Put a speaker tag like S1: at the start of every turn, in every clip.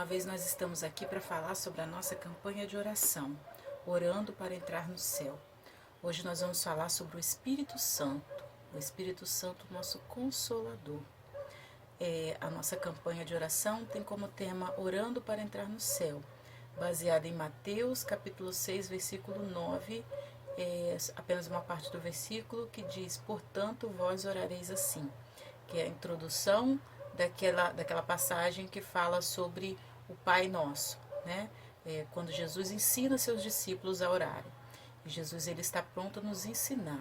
S1: uma vez nós estamos aqui para falar sobre a nossa campanha de oração, orando para entrar no céu. Hoje nós vamos falar sobre o Espírito Santo, nosso Consolador. A nossa campanha de oração tem como tema Orando para entrar no céu, baseada em Mateus, capítulo 6, versículo 9, apenas uma parte do versículo que diz: portanto, vós orareis assim, que é a introdução daquela passagem que fala sobre o Pai Nosso, né? Quando Jesus ensina seus discípulos a orarem. E Jesus ele está pronto a nos ensinar.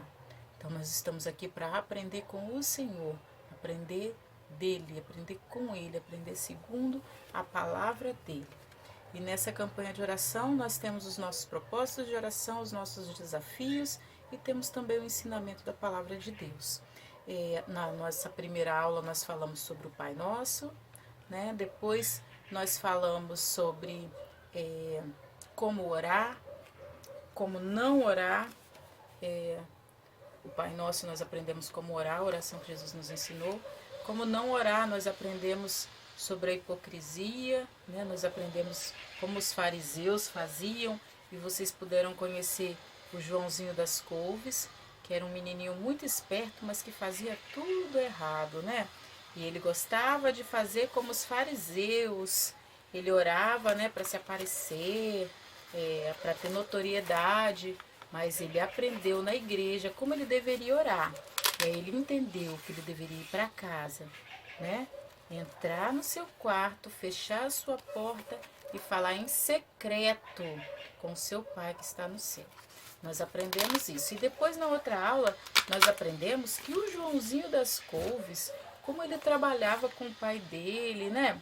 S1: Então nós estamos aqui para aprender com o Senhor, aprender dele, aprender com ele, aprender segundo a palavra dele. E nessa campanha de oração nós temos os nossos propósitos de oração, os nossos desafios e temos também o ensinamento da palavra de Deus. Na nossa primeira aula nós falamos sobre o Pai Nosso, né? Depois nós falamos sobre como orar, como não orar. O Pai Nosso nós aprendemos como orar, a oração que Jesus nos ensinou. Como não orar, nós aprendemos sobre a hipocrisia, né? Nós aprendemos como os fariseus faziam, e vocês puderam conhecer o Joãozinho das Couves, que era um menininho muito esperto, mas que fazia tudo errado, né? E ele gostava de fazer como os fariseus. Ele orava, né, para se aparecer, para ter notoriedade, mas ele aprendeu na igreja como ele deveria orar. E aí ele entendeu que ele deveria ir para casa, né? Entrar no seu quarto, fechar a sua porta e falar em secreto com seu Pai que está no céu. Nós aprendemos isso. E depois, na outra aula, nós aprendemos que o Joãozinho das Couves, como ele trabalhava com o pai dele, né?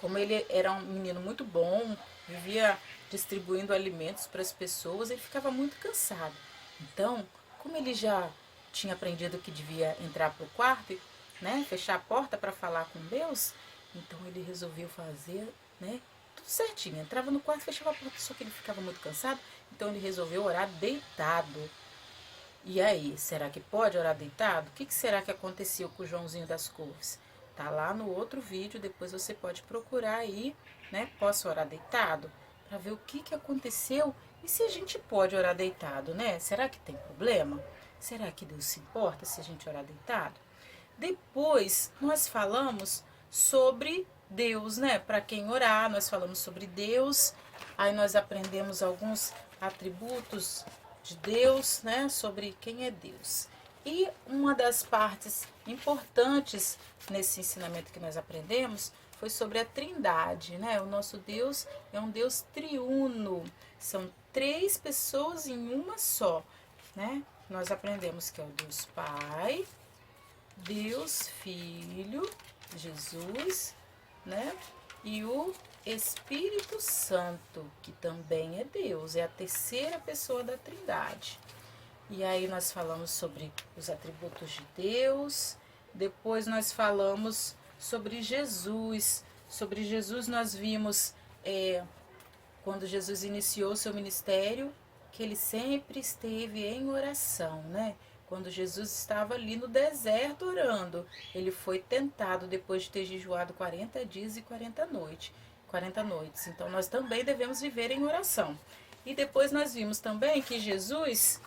S1: Como ele era um menino muito bom, vivia distribuindo alimentos para as pessoas, ele ficava muito cansado. Então, como ele já tinha aprendido que devia entrar para o quarto, né? Fechar a porta para falar com Deus, então ele resolveu fazer, né? Tudo certinho. Entrava no quarto, fechava a porta, só que ele ficava muito cansado. Então ele resolveu orar deitado. E aí, será que pode orar deitado? O que será que aconteceu com o Joãozinho das Couves? Tá lá no outro vídeo, depois você pode procurar aí, né? Posso orar deitado? Para ver o que aconteceu e se a gente pode orar deitado, né? Será que tem problema? Será que Deus se importa se a gente orar deitado? Depois nós falamos sobre Deus, né? Para quem orar, nós falamos sobre Deus. Aí nós aprendemos alguns atributos de Deus, né? Sobre quem é Deus. E uma das partes importantes nesse ensinamento que nós aprendemos foi sobre a Trindade, né? O nosso Deus é um Deus triuno. São 3 pessoas em uma só, né? Nós aprendemos que é o Deus Pai, Deus Filho, Jesus, né? E o Espírito Santo, que também é Deus, é a terceira pessoa da Trindade. E aí nós falamos sobre os atributos de Deus, depois nós falamos sobre Jesus. Sobre Jesus nós vimos, quando Jesus iniciou seu ministério, que ele sempre esteve em oração, né? Quando Jesus estava ali no deserto orando, ele foi tentado depois de ter jejuado 40 dias e 40 noites. Então nós também devemos viver em oração. E depois nós vimos também que Jesus,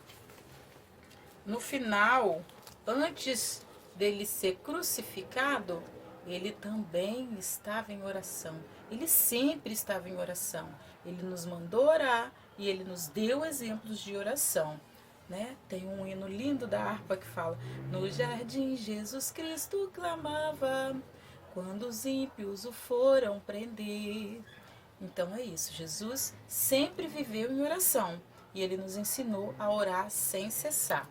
S1: no final, antes dele ser crucificado, ele também estava em oração. Ele sempre estava em oração. Ele nos mandou orar e ele nos deu exemplos de oração, né? Tem um hino lindo da harpa que fala: no jardim Jesus Cristo clamava, quando os ímpios o foram prender. Então é isso, Jesus sempre viveu em oração e ele nos ensinou a orar sem cessar.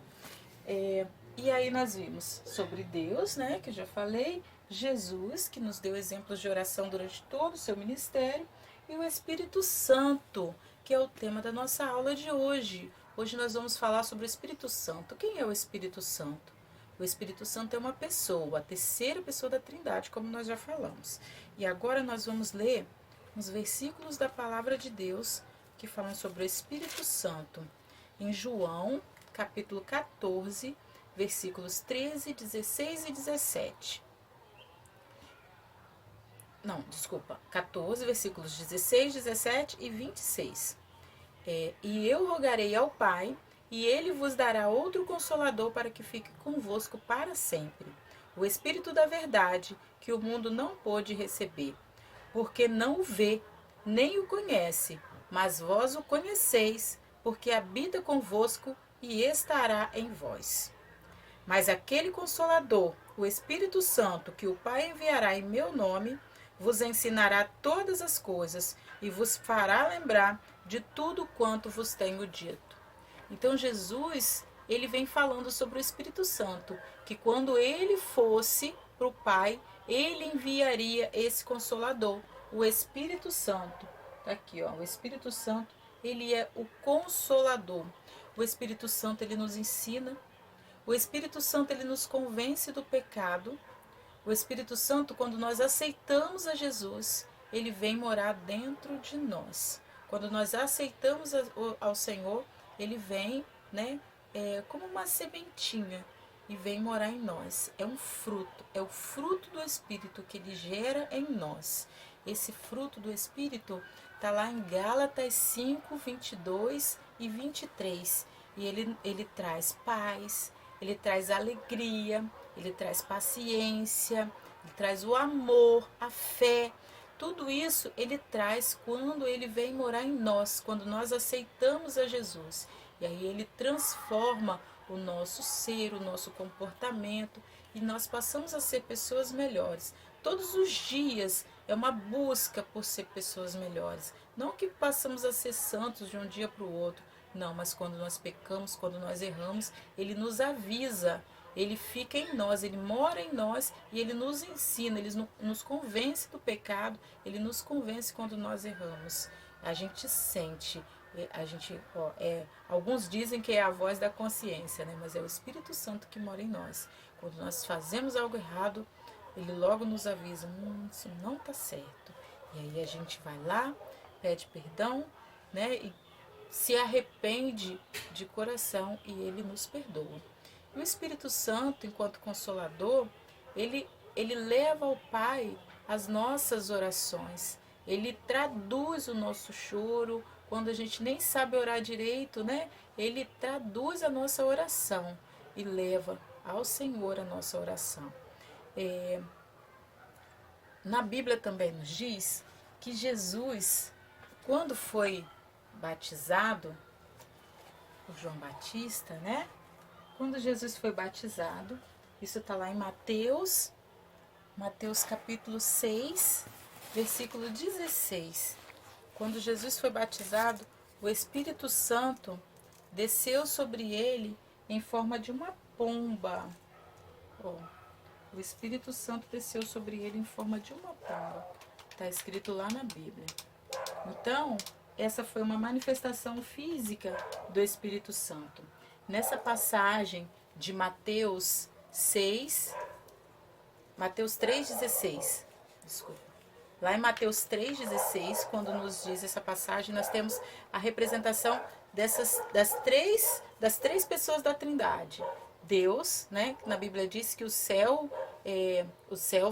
S1: E aí nós vimos sobre Deus, né, que eu já falei, Jesus, que nos deu exemplos de oração durante todo o seu ministério, e o Espírito Santo, que é o tema da nossa aula de hoje. Hoje nós vamos falar sobre o Espírito Santo. Quem é o Espírito Santo? O Espírito Santo é uma pessoa, a terceira pessoa da Trindade, como nós já falamos. E agora nós vamos ler uns versículos da palavra de Deus que falam sobre o Espírito Santo. Em João, capítulo 14, versículos 13, 16 e 17. não, desculpa, 14, versículos 16, 17 e 26. E eu rogarei ao Pai, e ele vos dará outro consolador para que fique convosco para sempre. O Espírito da verdade, que o mundo não pôde receber, porque não o vê, nem o conhece, mas vós o conheceis, porque habita convosco e estará em vós. Mas aquele Consolador, o Espírito Santo, que o Pai enviará em meu nome, vos ensinará todas as coisas e vos fará lembrar de tudo quanto vos tenho dito. Então Jesus, ele vem falando sobre o Espírito Santo, que quando ele fosse para o Pai, ele enviaria esse Consolador, o Espírito Santo. Tá aqui, ó, o Espírito Santo, ele é o Consolador. O Espírito Santo, ele nos ensina. O Espírito Santo, ele nos convence do pecado. O Espírito Santo, quando nós aceitamos a Jesus, ele vem morar dentro de nós. Quando nós aceitamos ao Senhor, ele vem, né, como uma sementinha e vem morar em nós. É um fruto, é o fruto do Espírito que ele gera em nós. Esse fruto do Espírito está lá em Gálatas 5, 22 e 23. E ele traz paz, ele traz alegria, ele traz paciência, ele traz o amor, a fé. Tudo isso ele traz quando ele vem morar em nós, quando nós aceitamos a Jesus. E aí ele transforma o nosso ser, o nosso comportamento, e nós passamos a ser pessoas melhores. Todos os dias é uma busca por ser pessoas melhores. Não que passamos a ser santos de um dia para o outro. Não, mas quando nós pecamos, quando nós erramos, ele nos avisa, ele fica em nós, ele mora em nós e ele nos ensina, ele nos convence do pecado, ele nos convence quando nós erramos. A gente sente, alguns dizem que é a voz da consciência, né? Mas é o Espírito Santo que mora em nós. Quando nós fazemos algo errado, ele logo nos avisa, isso não está certo. E aí a gente vai lá, pede perdão, né? E se arrepende de coração e ele nos perdoa. E o Espírito Santo, enquanto Consolador, ele leva ao Pai as nossas orações. Ele traduz o nosso choro, quando a gente nem sabe orar direito, né? Ele traduz a nossa oração e leva ao Senhor a nossa oração. Na Bíblia também nos diz que Jesus, quando foi batizado por João Batista, né? Quando Jesus foi batizado, isso está lá em Mateus capítulo 6, versículo 16. Quando Jesus foi batizado, o Espírito Santo desceu sobre ele em forma de uma pomba. O Espírito Santo desceu sobre ele em forma de uma pomba. Está escrito lá na Bíblia. Então, essa foi uma manifestação física do Espírito Santo. Nessa passagem de Mateus 3,16, desculpa. Lá em Mateus 3,16, quando nos diz essa passagem, nós temos a representação das três pessoas da Trindade. Deus, né? Na Bíblia diz que o céu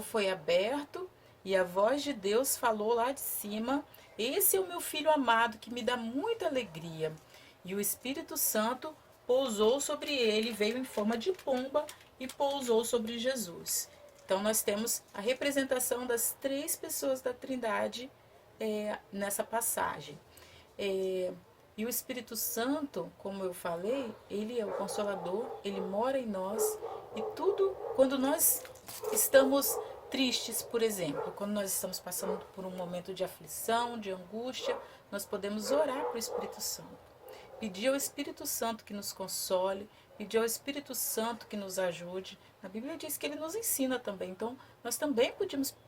S1: foi aberto e a voz de Deus falou lá de cima: esse é o meu filho amado que me dá muita alegria. E o Espírito Santo pousou sobre ele, veio em forma de pomba e pousou sobre Jesus. Então nós temos a representação das três pessoas da Trindade nessa passagem. E o Espírito Santo, como eu falei, ele é o Consolador, ele mora em nós. E tudo, quando nós estamos tristes, por exemplo, quando nós estamos passando por um momento de aflição, de angústia, nós podemos orar para o Espírito Santo. Pedir ao Espírito Santo que nos console, pedir ao Espírito Santo que nos ajude. A Bíblia diz que ele nos ensina também. Então, nós também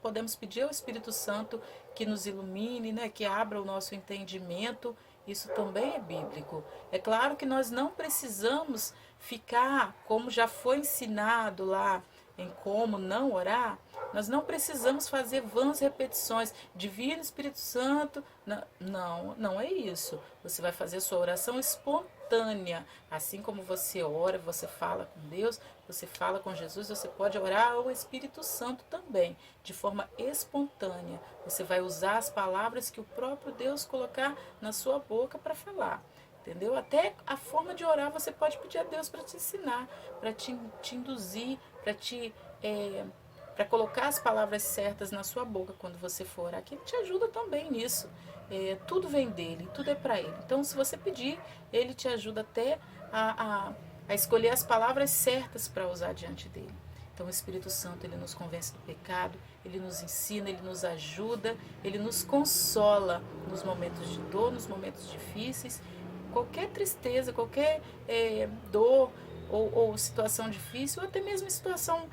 S1: podemos pedir ao Espírito Santo que nos ilumine, né, que abra o nosso entendimento. Isso também é bíblico. É claro que nós não precisamos ficar, como já foi ensinado lá em como não orar, Nós não precisamos fazer vãs repetições. Divino Espírito Santo. Não, não é isso. Você vai fazer sua oração espontânea. Assim como você ora, você fala com Deus, você fala com Jesus, você pode orar ao Espírito Santo também, de forma espontânea. Você vai usar as palavras que o próprio Deus colocar na sua boca para falar. Entendeu? Até a forma de orar você pode pedir a Deus para te ensinar, para te induzir, para colocar as palavras certas na sua boca quando você for orar, que Ele te ajuda também nisso. Tudo vem dele, tudo é para Ele. Então, se você pedir, Ele te ajuda até a escolher as palavras certas para usar diante dele. Então, o Espírito Santo, ele nos convence do pecado, ele nos ensina, ele nos ajuda, ele nos consola nos momentos de dor, nos momentos difíceis. Qualquer tristeza, qualquer dor ou situação difícil, ou até mesmo situação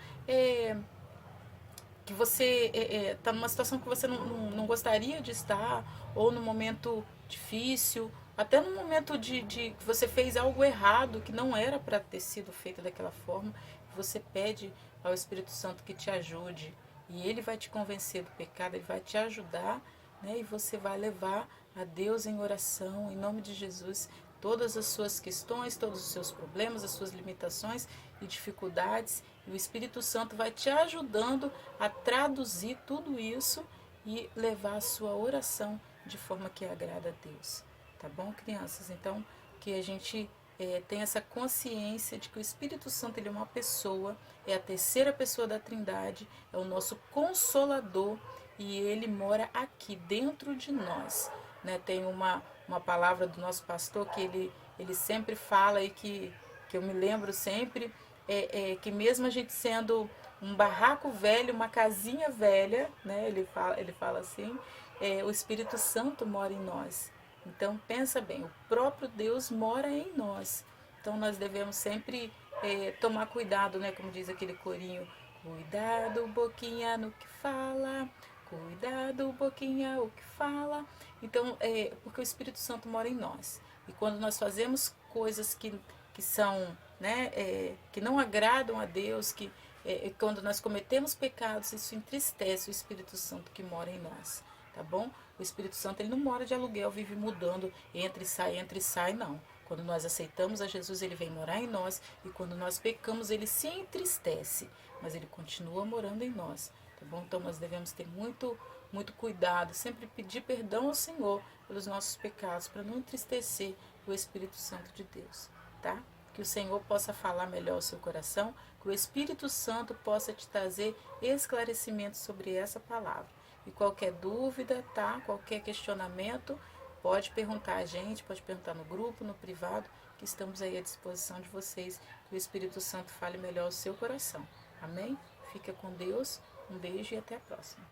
S1: que você está numa situação que você não gostaria de estar, ou num momento difícil, até no momento de que você fez algo errado, que não era para ter sido feito daquela forma, você pede ao Espírito Santo que te ajude, e ele vai te convencer do pecado, ele vai te ajudar, né? E você vai levar a Deus em oração, em nome de Jesus, todas as suas questões, todos os seus problemas, as suas limitações e dificuldades, e o Espírito Santo vai te ajudando a traduzir tudo isso e levar a sua oração de forma que agrada a Deus. Tá bom, crianças? Então, que a gente tenha essa consciência de que o Espírito Santo ele é uma pessoa, é a terceira pessoa da Trindade, é o nosso Consolador, e ele mora aqui dentro de nós. Né? Tem uma palavra do nosso pastor que ele sempre fala e que eu me lembro sempre, que mesmo a gente sendo um barraco velho, uma casinha velha, né? Ele fala assim, o Espírito Santo mora em nós. Então pensa bem, o próprio Deus mora em nós. Então nós devemos sempre tomar cuidado, né? Como diz aquele corinho, cuidado, boquinha, no que fala, cuidado, boquinha, o que fala. Então, porque o Espírito Santo mora em nós. E quando nós fazemos coisas que são, né, que não agradam a Deus, quando nós cometemos pecados, isso entristece o Espírito Santo que mora em nós. Tá bom? O Espírito Santo ele não mora de aluguel, vive mudando, entra e sai, não. Quando nós aceitamos a Jesus, ele vem morar em nós, e quando nós pecamos, ele se entristece, mas ele continua morando em nós. Tá bom? Então nós devemos ter muito, muito cuidado, sempre pedir perdão ao Senhor pelos nossos pecados, para não entristecer o Espírito Santo de Deus, tá? Que o Senhor possa falar melhor ao seu coração, que o Espírito Santo possa te trazer esclarecimento sobre essa palavra. E qualquer dúvida, tá? Qualquer questionamento, pode perguntar a gente, pode perguntar no grupo, no privado, que estamos aí à disposição de vocês. Que o Espírito Santo fale melhor ao seu coração. Amém? Fica com Deus, um beijo e até a próxima.